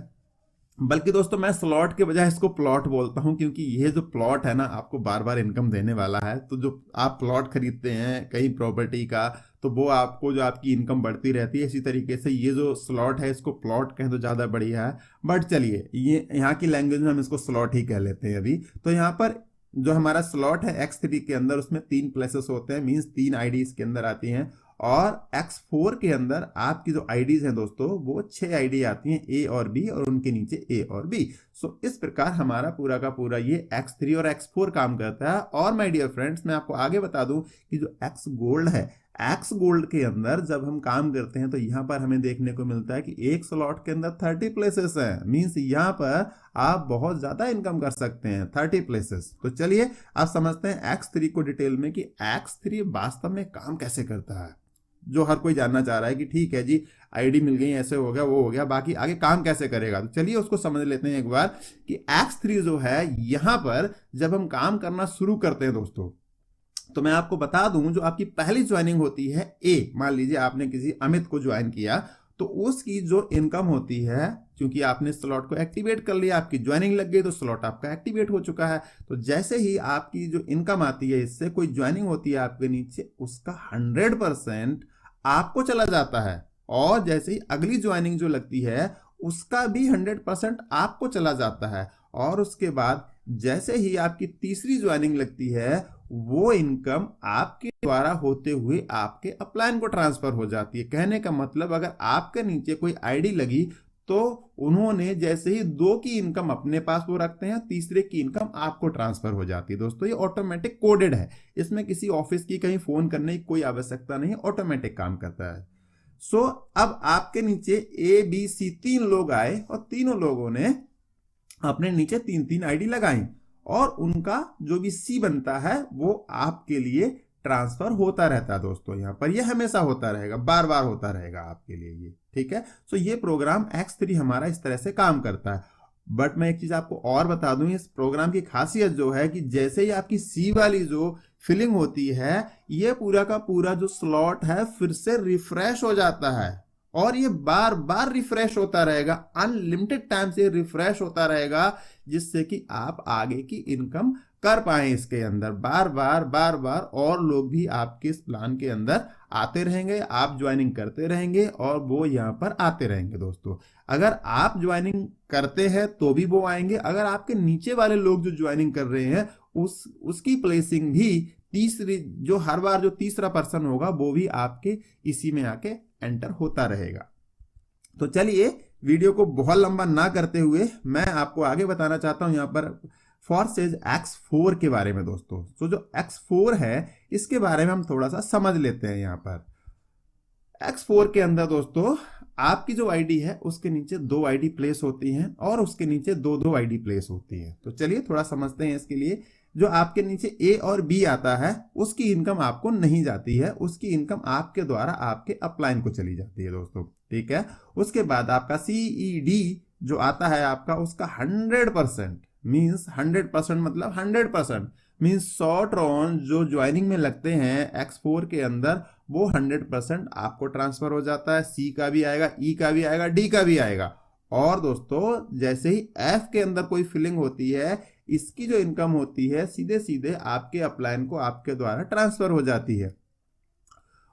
बल्कि दोस्तों मैं स्लॉट के बजाय इसको प्लॉट बोलता हूं, क्योंकि ये जो प्लॉट है ना आपको बार बार इनकम देने वाला है। तो जो आप प्लॉट खरीदते हैं कहीं प्रॉपर्टी का, तो वो आपको जो आपकी इनकम बढ़ती रहती है, इसी तरीके से ये जो स्लॉट है इसको प्लॉट कहें तो ज़्यादा बढ़िया है। बट चलिए ये यहाँ की लैंग्वेज में हम इसको स्लॉट ही कह लेते हैं अभी। तो यहाँ पर जो हमारा स्लॉट है X3 के अंदर, उसमें 3 प्लेसेस होते हैं, मीन्स 3 आईडी इसके अंदर आती हैं। और X4 के अंदर आपकी जो आईडीज हैं दोस्तों, वो 6 आईडी आती हैं, A और B, और उनके नीचे A और B। सो इस प्रकार हमारा पूरा का पूरा ये X3 और X4 काम करता है। और माय डियर फ्रेंड्स, मैं आपको आगे बता दूं कि जो X गोल्ड है, एक्स गोल्ड के अंदर जब हम काम करते हैं तो यहाँ पर हमें देखने को मिलता है कि एक स्लॉट के अंदर 30 प्लेसेस हैं, मींस यहाँ पर आप बहुत ज्यादा इनकम कर सकते हैं, 30 प्लेसेस। तो चलिए आप समझते हैं X3 को डिटेल में कि X3 वास्तव में काम कैसे करता है। जो हर कोई जानना चाह रहा है कि ठीक है जी, आईडी मिल गई, ऐसे हो गया, वो हो गया, बाकी आगे काम कैसे करेगा। तो चलिए उसको समझ लेते हैं एक बार कि X3 जो है, यहां पर जब हम काम करना शुरू करते हैं दोस्तों, तो मैं आपको बता दूं, जो आपकी पहली ज्वाइनिंग होती है ए, मान लीजिए आपने किसी अमित को ज्वाइन किया, तो उसकी जो इनकम होती है, क्योंकि आपने स्लॉट को एक्टिवेट कर लिया, आपकी ज्वाइनिंग लग गई, तो स्लॉट आपका एक्टिवेट हो चुका है। तो जैसे ही आपकी जो इनकम आती है, इससे कोई ज्वाइनिंग होती है आपके नीचे, उसका 100% आपको चला जाता है। और जैसे ही अगली ज्वाइनिंग जो लगती है, उसका भी 100% आपको चला जाता है। और उसके बाद जैसे ही आपकी तीसरी ज्वाइनिंग लगती है, वो इनकम आपके द्वारा होते हुए आपके अपलाइन को ट्रांसफर हो जाती है। कहने का मतलब, अगर आपके नीचे कोई आईडी लगी, तो उन्होंने जैसे ही 2 की इनकम अपने पास वो रखते हैं, तीसरे की इनकम आपको ट्रांसफर हो जाती है। दोस्तों ये ऑटोमेटिक कोडेड है, इसमें किसी ऑफिस की कहीं फोन करने की कोई आवश्यकता नहीं, ऑटोमेटिक काम करता है। सो अब आपके नीचे ABC 3 लोग आए, और तीनों लोगों ने अपने नीचे 3-3 आईडी लगाई, और उनका जो भी C बनता है वो आपके लिए ट्रांसफर होता रहता है। दोस्तों यहाँ पर ये हमेशा होता रहेगा, बार बार होता रहेगा आपके लिए ये, ठीक है। सो ये प्रोग्राम X3 हमारा इस तरह से काम करता है। बट मैं एक चीज आपको और बता दूं, इस प्रोग्राम की खासियत जो है कि जैसे ही आपकी C वाली जो फिलिंग होती है, ये पूरा का पूरा जो स्लॉट है फिर से रिफ्रेश हो जाता है, और ये बार बार रिफ्रेश होता रहेगा, अनलिमिटेड टाइम से रिफ्रेश होता रहेगा, जिससे कि आप आगे की इनकम कर पाए इसके अंदर बार बार। और लोग भी आपके इस प्लान के अंदर आते रहेंगे, आप ज्वाइनिंग करते रहेंगे, और वो यहाँ पर आते रहेंगे। दोस्तों अगर आप ज्वाइनिंग करते हैं तो भी वो आएंगे, अगर आपके नीचे वाले लोग जो ज्वाइनिंग कर रहे हैं उसकी प्लेसिंग भी तीसरी, जो हर बार जो तीसरा पर्सन होगा, वो भी आपके इसी में आके एंटर होता रहेगा। तो चलिए वीडियो को बहुत लंबा ना करते हुए मैं आपको आगे बताना चाहता हूं यहाँ पर फॉरसेज X4 के बारे में। दोस्तों तो जो X4 है, इसके बारे में हम थोड़ा सा समझ लेते हैं। यहाँ पर X4 के अंदर दोस्तों आपकी जो आईडी है उसके नीचे 2 आईडी प्लेस होती हैं, और उसके नीचे 2-2 आईडी प्लेस होती हैं। तो चलिए थोड़ा समझते हैं इसके लिए। जो आपके नीचे A और B आता है, उसकी इनकम आपको नहीं जाती है, उसकी इनकम आपके द्वारा आपके अपलाइन को चली जाती है दोस्तों, ठीक है। उसके बाद आपका CED जो आता है आपका, उसका 100% मीन्स 100% मतलब 100% मीन्स 100 ट्रॉन जो ज्वाइनिंग में लगते हैं X4 के अंदर, वो 100% आपको ट्रांसफर हो जाता है। C का भी आएगा, E का भी आएगा, D का भी आएगा। और दोस्तों जैसे ही F के अंदर कोई फिलिंग होती है, इसकी जो इनकम होती है सीधे सीधे आपके अपलाइन को आपके द्वारा ट्रांसफर हो जाती है।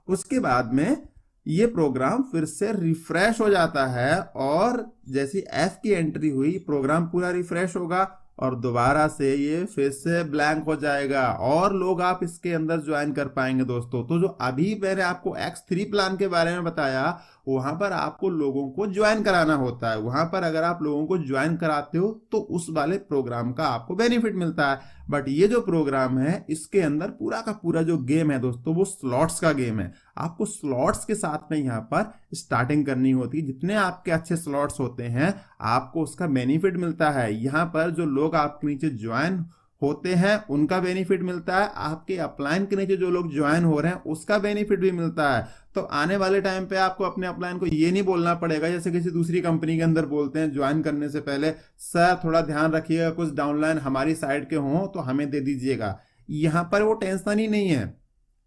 उसके बाद में ये प्रोग्राम फिर से रिफ्रेश हो जाता है, और जैसी F की एंट्री हुई, प्रोग्राम पूरा रिफ्रेश होगा, और दोबारा से ये फिर से ब्लैंक हो जाएगा, और लोग आप इसके अंदर ज्वाइन कर पाएंगे। दोस्तों तो जो अभी मैंने आपको X3 प्लान के बारे में बताया, वहां पर आपको लोगों को ज्वाइन कराना होता है। वहां पर अगर आप लोगों को ज्वाइन कराते हो तो उस वाले प्रोग्राम का आपको बेनिफिट मिलता है। बट ये जो प्रोग्राम है इसके अंदर पूरा का पूरा जो गेम है दोस्तों वो स्लॉट्स का गेम है। आपको स्लॉट्स के साथ में यहाँ पर स्टार्टिंग करनी होती है। जितने आपके अच्छे स्लॉट्स होते हैं आपको उसका बेनिफिट मिलता है। यहाँ पर जो लोग आपके नीचे ज्वाइन होते हैं उनका बेनिफिट मिलता है, आपके अपलाइन के नीचे जो लोग ज्वाइन हो रहे हैं उसका बेनिफिट भी मिलता है। तो आने वाले टाइम पे आपको अपने अपलाइन को ये नहीं बोलना पड़ेगा जैसे किसी दूसरी कंपनी के अंदर बोलते हैं ज्वाइन करने से पहले, सर थोड़ा ध्यान रखिएगा कुछ डाउनलाइन हमारी साइड के हों तो हमें दे दीजिएगा। यहाँ पर वो टेंशन ही नहीं है।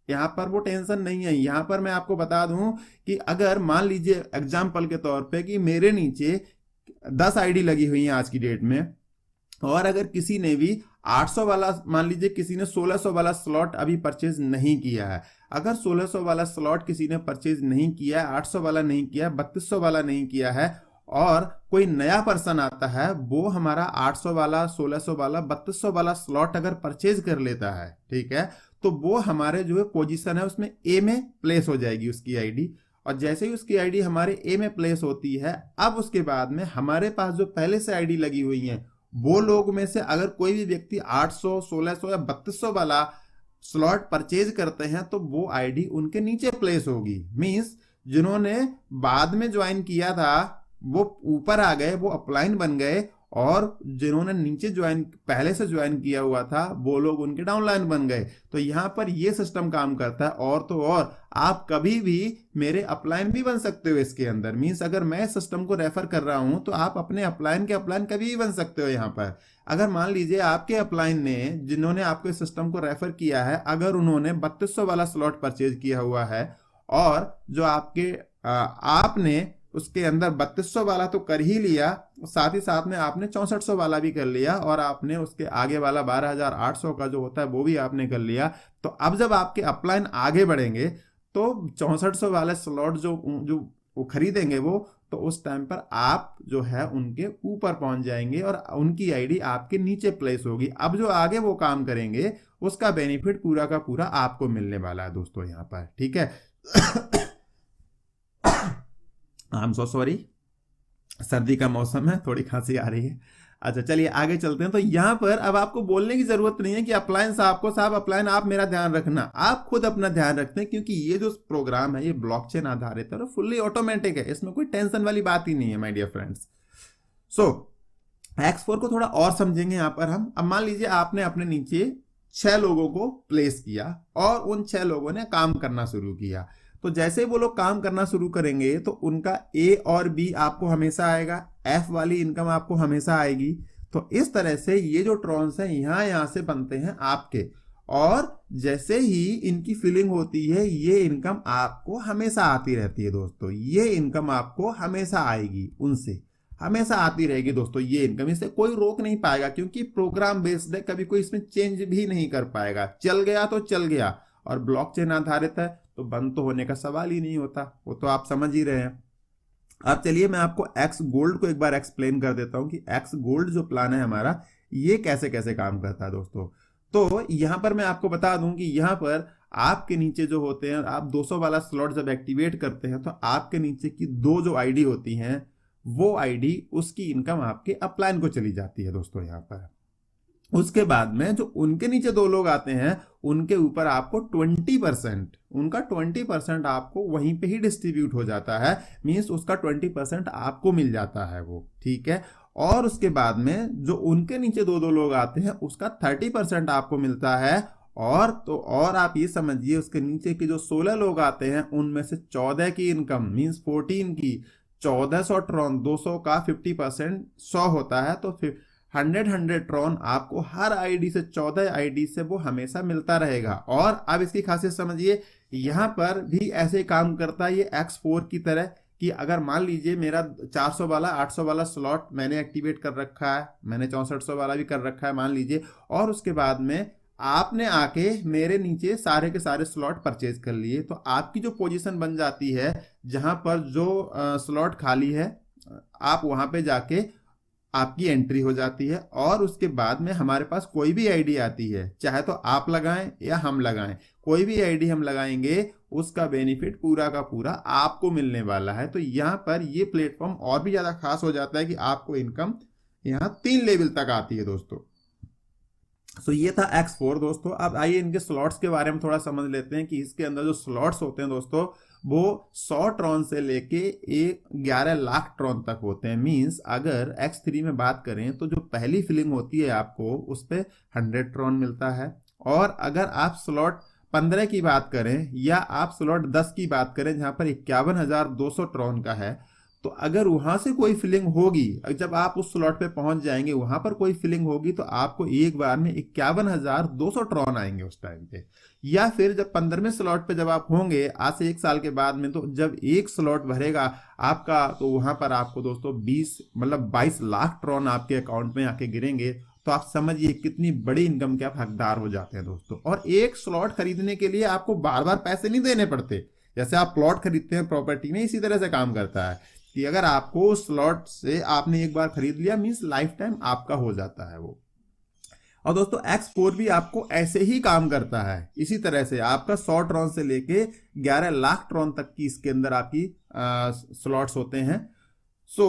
यहाँ पर वो टेंशन नहीं है। यहाँ पर मैं आपको बता दूं कि अगर मान लीजिए एग्जाम्पल के तौर पे कि मेरे नीचे 10 आईडी लगी हुई है आज की डेट में, और अगर किसी ने भी 800 वाला, मान लीजिए किसी ने 1600 वाला स्लॉट अभी परचेज नहीं किया है, अगर 1600 वाला स्लॉट किसी ने परचेज नहीं किया है, 800 वाला नहीं किया, 3200 वाला नहीं किया है, और कोई नया पर्सन आता है वो हमारा 800 वाला, 1600 वाला, 3200 वाला स्लॉट अगर परचेज कर लेता है, ठीक है, तो वो हमारे जो है पोजीशन है उसमें ए में प्लेस हो जाएगी उसकी आईडी। और जैसे ही उसकी आईडी हमारे ए में प्लेस होती है, अब उसके बाद में हमारे पास जो पहले से आईडी लगी हुई है वो लोग में से अगर कोई भी व्यक्ति 800, 1600 या 3200 वाला स्लॉट परचेज करते हैं तो वो आईडी उनके नीचे प्लेस होगी। मींस जिन्होंने बाद में ज्वाइन किया था वो ऊपर आ गए, वो अपलाइन बन गए, और जिन्होंने नीचे ज्वाइन पहले से ज्वाइन किया हुआ था वो लोग उनके डाउनलाइन बन गए। तो यहाँ पर ये सिस्टम काम करता है। और तो और आप कभी भी मेरे अपलाइन भी बन सकते हो इसके अंदर। मींस अगर मैं सिस्टम को रेफर कर रहा हूं तो आप अपने अपलाइन के अपलाइन कभी भी बन सकते हो। यहाँ पर अगर मान लीजिए आपके अपलाइन ने, जिन्होंने आपके सिस्टम को रेफर किया है, अगर उन्होंने 3200 वाला स्लॉट परचेज किया हुआ है और जो आपके आपने उसके अंदर 3200 वाला तो कर ही लिया, साथ ही साथ में आपने 6400 वाला भी कर लिया, और आपने उसके आगे वाला 12800 का जो होता है वो भी आपने कर लिया। तो अब जब आपके अपलाइन आगे बढ़ेंगे तो 6400 वाले स्लॉट जो जो वो खरीदेंगे वो, तो उस टाइम पर आप जो है उनके ऊपर पहुंच जाएंगे और उनकी आईडी आपके नीचे प्लेस होगी। अब जो आगे वो काम करेंगे उसका बेनिफिट पूरा का पूरा आपको मिलने वाला है दोस्तों यहाँ पर, ठीक है। आई एम सो सॉरी, सर्दी का मौसम है, थोड़ी खांसी आ रही है। अच्छा चलिए आगे चलते हैं। तो यहाँ पर अब आपको बोलने की जरूरत नहीं है कि अपलाइन साहब को, साहब अपलाइन आप मेरा ध्यान रखना, आप खुद अपना ध्यान रखते हैं, क्योंकि ये जो प्रोग्राम है ये ब्लॉकचेन आधारित है और फुल्ली ऑटोमेटिक है, इसमें कोई टेंशन वाली बात ही नहीं है my dear friends. So X4 को थोड़ा और समझेंगे यहाँ पर हम। अब मान लीजिए आपने अपने नीचे 6 लोगों को प्लेस किया और उन 6 लोगों ने काम करना शुरू किया। तो जैसे वो लोग काम करना शुरू करेंगे तो उनका ए और बी आपको हमेशा आएगा, एफ वाली इनकम आपको हमेशा आएगी। तो इस तरह से ये जो ट्रॉन्स हैं यहां से बनते हैं आपके, और जैसे ही इनकी फिलिंग होती है ये इनकम आपको हमेशा आती रहती है दोस्तों। ये इनकम आपको हमेशा आएगी, उनसे हमेशा आती रहेगी दोस्तों ये इनकम, इसे कोई रोक नहीं पाएगा क्योंकि प्रोग्राम बेस्ड है, कभी कोई इसमें चेंज भी नहीं कर पाएगा। चल गया तो चल गया, और ब्लॉकचेन आधारित है तो बंद तो होने का सवाल ही नहीं होता, वो तो आप समझ ही रहे हैं। अब चलिए मैं आपको एक्स गोल्ड को एक बार एक्सप्लेन कर देता हूं कि एक्स गोल्ड जो प्लान है हमारा ये कैसे कैसे काम करता है दोस्तों। तो यहां पर मैं आपको बता दूं कि यहां पर आपके नीचे जो होते हैं, आप 200 वाला स्लॉट जब एक्टिवेट करते हैं तो आपके नीचे की 2 जो आईडी होती हैं वो आईडी, उसकी इनकम आपके अपलाइन को चली जाती है दोस्तों यहाँ पर। उसके बाद में जो उनके नीचे 2 लोग आते हैं उनके ऊपर आपको 20%, उनका 20% आपको वहीं पे ही डिस्ट्रीब्यूट हो जाता है। मींस उसका 20% आपको मिल जाता है वो, ठीक है। और उसके बाद में जो उनके नीचे 2 लोग आते हैं उसका 30% आपको मिलता है। और तो और आप ये समझिए उसके नीचे के जो 16 लोग आते हैं उनमें से 14 की इनकम, मींस 14 की 1400 ट्रॉन, 200 का 50% 100 होता है, तो फिर 100 ट्रॉन आपको हर आईडी से, 14 आईडी से वो हमेशा मिलता रहेगा। और अब इसकी खासियत समझिए, यहां पर भी ऐसे काम करता है ये X4 की तरह कि अगर मान लीजिए मेरा 400 वाला 800 वाला स्लॉट मैंने एक्टिवेट कर रखा है, मैंने 6400 वाला भी कर रखा है मान लीजिए, और उसके बाद में आपने आके मेरे नीचे सारे के सारे स्लॉट परचेज कर लिए, तो आपकी जो पोजीशन बन जाती है जहां पर जो स्लॉट खाली है आप वहां पे जाके आपकी एंट्री हो जाती है। और उसके बाद में हमारे पास कोई भी आईडी आती है, चाहे तो आप लगाएं या हम लगाएं, कोई भी आईडी हम लगाएंगे उसका बेनिफिट पूरा का पूरा आपको मिलने वाला है। तो यहाँ पर ये प्लेटफॉर्म और भी ज्यादा खास हो जाता है कि आपको इनकम यहाँ 3 लेवल तक आती है दोस्तों। तो ये था X4 दोस्तों। अब आइए इनके स्लॉट्स के बारे में थोड़ा समझ लेते हैं कि इसके अंदर जो स्लॉट्स होते हैं दोस्तों वो 100 ट्रॉन से लेके 11 लाख ट्रॉन तक होते हैं। मींस अगर X3 में बात करें तो जो पहली फिलिंग होती है आपको उस पर 100 ट्रॉन मिलता है, और अगर आप स्लॉट 15 की बात करें या आप स्लॉट 10 की बात करें जहां पर 51,200 ट्रॉन का है, तो अगर वहां से कोई फिलिंग होगी, जब आप उस स्लॉट पे पहुंच जाएंगे वहां पर कोई फिलिंग होगी तो आपको एक बार में 51,200 ट्रॉन आएंगे उस टाइम पे। या फिर जब 15वें स्लॉट पे जब आप होंगे आज से 1 साल के बाद में, तो जब एक स्लॉट भरेगा आपका तो वहां पर आपको दोस्तों 22 लाख ट्रॉन आपके अकाउंट में आके गिरेंगे। तो आप समझिए कितनी बड़ी इनकम के आप हकदार हो जाते हैं दोस्तों। और एक स्लॉट खरीदने के लिए आपको बार बार पैसे नहीं देने पड़ते, जैसे आप प्लॉट खरीदते हैं प्रॉपर्टी में, इसी तरह से काम करता है कि अगर आपको उस स्लॉट से आपने एक बार खरीद लिया मींस लाइफ टाइम आपका हो जाता है वो। और दोस्तों X4 भी आपको ऐसे ही काम करता है, इसी तरह से आपका 100 ट्रॉन से लेके 11 लाख ट्रॉन तक की इसके अंदर आपकी स्लॉट्स होते हैं।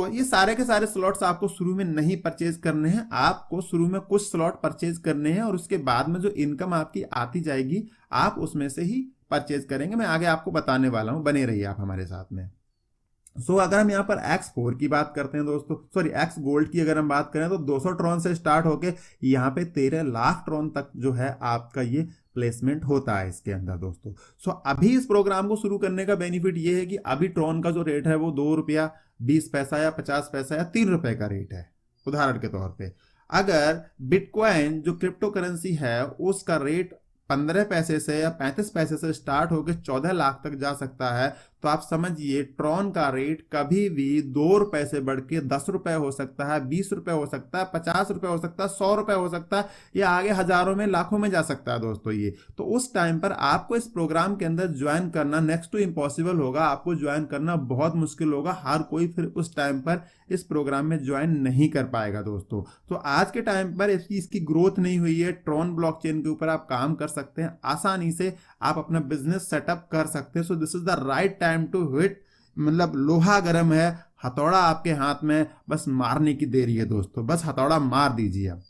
ये सारे के सारे स्लॉट्स आपको शुरू में नहीं परचेज करने हैं, आपको शुरू में कुछ स्लॉट परचेज करने हैं और उसके बाद में जो इनकम आपकी आती जाएगी आप उसमें से ही परचेज करेंगे। मैं आगे आपको बताने वाला हूं, बने रहिए आप हमारे साथ में। अगर हम यहाँ पर X4 की बात करते हैं दोस्तों, सॉरी X गोल्ड की अगर हम बात करें तो 200 ट्रॉन से स्टार्ट होके यहाँ पे 13 लाख ट्रॉन तक जो है आपका ये प्लेसमेंट होता है इसके अंदर दोस्तों। अभी इस प्रोग्राम को शुरू करने का बेनिफिट ये है कि अभी ट्रॉन का जो रेट है वो 2 रुपया 20 पैसा या 50 पैसा या 3 रुपए का रेट है उदाहरण के तौर पे। अगर बिटकॉइन जो क्रिप्टो करेंसी है उसका रेट 15 पैसे से या 35 पैसे से स्टार्ट होकर 14 लाख तक जा सकता है, तो आप समझिए ट्रॉन का रेट कभी भी 2 रुपए से बढ़ के 10 रुपए हो सकता है, 20 रुपए हो सकता है, 50 रुपए हो सकता है, 100 रुपए हो सकता है, या आगे हजारों में लाखों में जा सकता है दोस्तों ये। तो उस टाइम पर आपको इस प्रोग्राम के अंदर ज्वाइन करना नेक्स्ट टू इम्पॉसिबल होगा, आपको ज्वाइन करना बहुत मुश्किल होगा। हर कोई फिर उस टाइम पर इस प्रोग्राम में ज्वाइन नहीं कर पाएगा दोस्तों। तो आज के टाइम पर इसकी ग्रोथ नहीं हुई है, ट्रॉन ब्लॉकचेन के ऊपर आप काम कर सकते हैं, आसानी से आप अपना बिजनेस सेटअप कर सकते हैं। So this is the right time to hit, मतलब लोहा गर्म है, हथौड़ा आपके हाथ में, बस मारने की देरी है दोस्तों, बस हथौड़ा मार दीजिए। आप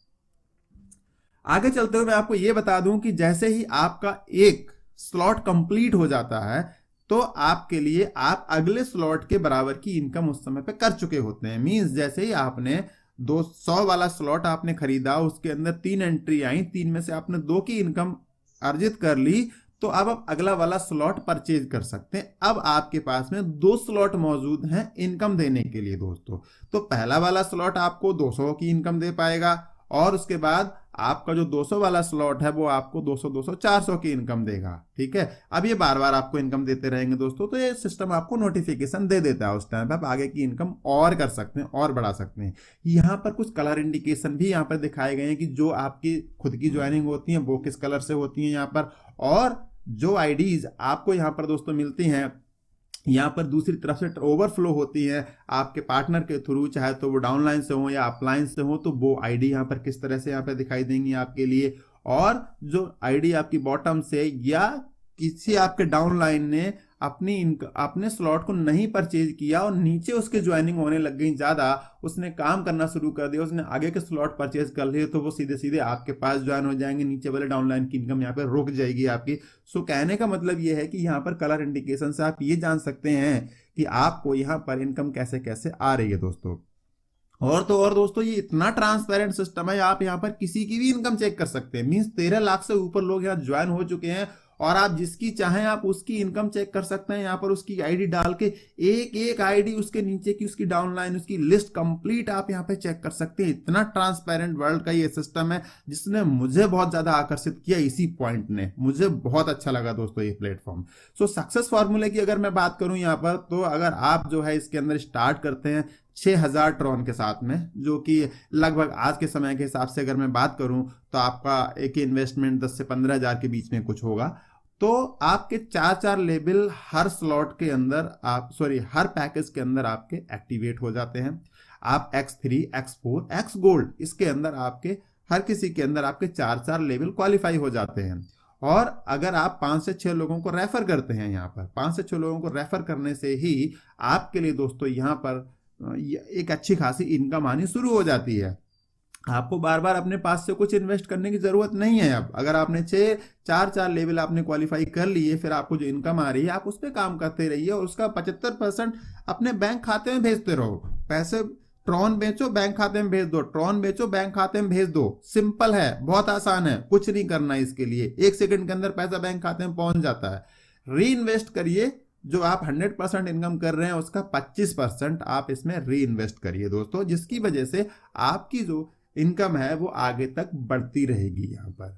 आगे चलते हुए मैं आपको यह बता दूं कि जैसे ही आपका एक स्लॉट कंप्लीट हो जाता है तो आपके लिए आप अगले स्लॉट के बराबर की इनकम उस समय पे कर चुके होते हैं। मींस जैसे ही आपने 200 वाला स्लॉट आपने खरीदा, उसके अंदर 3 एंट्री आई, 3 में से आपने 2 की इनकम अर्जित कर ली, तो अब आप अगला वाला स्लॉट परचेज कर सकते हैं। अब आपके पास में 2 स्लॉट मौजूद हैं इनकम देने के लिए दोस्तों। तो पहला वाला स्लॉट आपको 200 की इनकम दे पाएगा, और उसके बाद आपका जो 200 वाला स्लॉट है वो आपको 200 200 400 की इनकम देगा। ठीक है, अब ये बार बार आपको इनकम देते रहेंगे दोस्तों, तो ये सिस्टम आपको नोटिफिकेशन दे देता है, उस टाइम पे आप आगे की इनकम और कर सकते हैं और बढ़ा सकते हैं। यहाँ पर कुछ कलर इंडिकेशन भी यहाँ पर दिखाए गए हैं कि जो आपकी खुद की ज्वाइनिंग होती है वो किस कलर से होती है यहाँ पर, और जो आईडीज आपको यहाँ पर दोस्तों मिलती हैं यहाँ पर दूसरी तरफ से ओवरफ्लो होती है आपके पार्टनर के थ्रू, चाहे तो वो डाउनलाइन से हो या अपलाइन से हो, तो वो आईडी यहाँ पर किस तरह से यहाँ पर दिखाई देंगी आपके लिए। और जो आईडी आपकी बॉटम से या किसी आपके डाउनलाइन ने अपने स्लॉट को नहीं परचेज किया और नीचे उसके ज्वाइनिंग होने लग गई ज्यादा, उसने काम करना शुरू कर दिया, उसने आगे के स्लॉट परचेज कर लिए, तो वो सीधे सीधे आपके पास ज्वाइन हो जाएंगे, नीचे वाले डाउनलाइन की इनकम यहाँ पे रुक जाएगी आपकी। कहने का मतलब ये है कि यहाँ पर कलर इंडिकेशन से आप ये जान सकते हैं कि आपको यहाँ पर इनकम कैसे कैसे आ रही है दोस्तों। और तो और दोस्तों ये इतना ट्रांसपेरेंट सिस्टम है, आप यहाँ पर किसी की भी इनकम चेक कर सकते हैं। मींस 13 लाख से ऊपर लोग यहाँ ज्वाइन हो चुके हैं और आप जिसकी चाहें आप उसकी इनकम चेक कर सकते हैं। यहाँ पर उसकी आईडी डाल के एक एक आईडी उसके नीचे की उसकी डाउनलाइन उसकी लिस्ट कंप्लीट आप यहाँ पे चेक कर सकते हैं। इतना ट्रांसपेरेंट वर्ल्ड का ये सिस्टम है जिसने मुझे बहुत ज्यादा आकर्षित किया, इसी पॉइंट ने मुझे बहुत अच्छा लगा दोस्तों ये प्लेटफॉर्म। सक्सेस फॉर्मूले की अगर मैं बात करूं यहाँ पर, तो अगर आप जो है इसके अंदर स्टार्ट करते हैं 6000 ट्रॉन के साथ में, जो कि लगभग आज के समय के हिसाब से अगर मैं बात करूं तो आपका एक इन्वेस्टमेंट 10 से 15 हजार के बीच में कुछ होगा, तो आपके 4 लेवल हर स्लॉट के अंदर हर पैकेज के अंदर आपके एक्टिवेट हो जाते हैं। आप X3 X4 X गोल्ड इसके अंदर आपके हर किसी के अंदर आपके 4 लेवल क्वालिफाई हो जाते हैं। और अगर आप 5 से 6 लोगों को रेफर करते हैं, यहाँ पर 5 से 6 लोगों को रेफर करने से ही आपके लिए दोस्तों यहाँ पर एक अच्छी खासी इनकम आनी शुरू हो जाती है। आपको बार बार अपने पास से कुछ इन्वेस्ट करने की जरूरत नहीं है। अब अगर आपने चार लेवल आपने क्वालिफाई कर लिए, फिर आपको जो इनकम आ रही है आप उस पर काम करते रहिए और उसका 75% अपने बैंक खाते में भेजते रहो। पैसे ट्रॉन बेचो बैंक खाते में भेज दो, ट्रॉन बेचो बैंक खाते में भेज दो। सिंपल है, बहुत आसान है, कुछ नहीं करना है इसके लिए। 1 सेकंड के अंदर पैसा बैंक खाते में पहुंच जाता है। री इन्वेस्ट करिए, जो आप 100% इनकम कर रहे हैं उसका 25% आप इसमें री इन्वेस्ट करिए दोस्तों, जिसकी वजह से आपकी जो इनकम है वो आगे तक बढ़ती रहेगी यहाँ पर।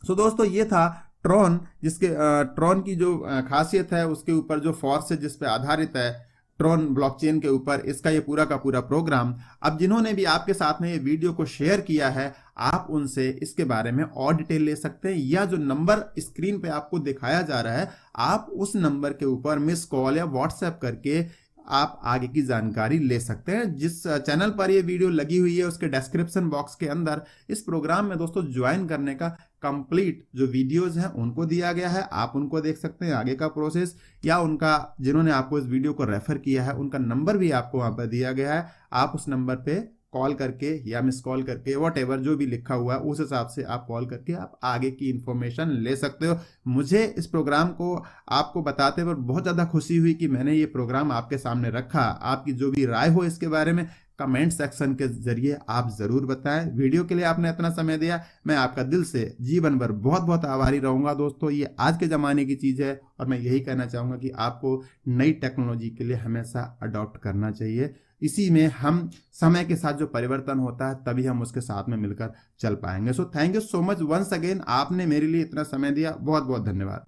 सो दोस्तों ये था ट्रॉन, जिसके ट्रॉन की जो खासियत है उसके ऊपर जो फोर्स है जिस पे आधारित है ट्रॉन ब्लॉकचेन के ऊपर, इसका ये पूरा का पूरा प्रोग्राम। अब जिन्होंने भी आपके साथ में ये वीडियो को शेयर किया है, आप उनसे इसके बारे में और डिटेल ले सकते हैं, या जो नंबर स्क्रीन पे आपको दिखाया जा रहा है आप उस नंबर के ऊपर मिस कॉल या व्हाट्सएप करके आप आगे की जानकारी ले सकते हैं। जिस चैनल पर ये वीडियो लगी हुई है उसके डिस्क्रिप्शन बॉक्स के अंदर इस प्रोग्राम में दोस्तों ज्वाइन करने का कंप्लीट जो वीडियोस हैं उनको दिया गया है, आप उनको देख सकते हैं आगे का प्रोसेस, या उनका जिन्होंने आपको इस वीडियो को रेफर किया है उनका नंबर भी आपको वहां पर दिया गया है। आप उस नंबर पे कॉल करके या मिस कॉल करके व्हाटएवर जो भी लिखा हुआ है उस हिसाब से आप कॉल करके आप आगे की इंफॉर्मेशन ले सकते हो। मुझे इस प्रोग्राम को आपको बताते हुए बहुत ज़्यादा खुशी हुई कि मैंने ये प्रोग्राम आपके सामने रखा। आपकी जो भी राय हो इसके बारे में कमेंट सेक्शन के जरिए आप ज़रूर बताएं। वीडियो के लिए आपने इतना समय दिया, मैं आपका दिल से जीवन भर बहुत बहुत आभारी रहूँगा दोस्तों। ये आज के ज़माने की चीज़ है और मैं यही कहना चाहूँगा कि आपको नई टेक्नोलॉजी के लिए हमेशा अडॉप्ट करना चाहिए। इसी में हम समय के साथ जो परिवर्तन होता है तभी हम उसके साथ में मिलकर चल पाएंगे। So thank you so much once again, आपने मेरे लिए इतना समय दिया, बहुत बहुत धन्यवाद।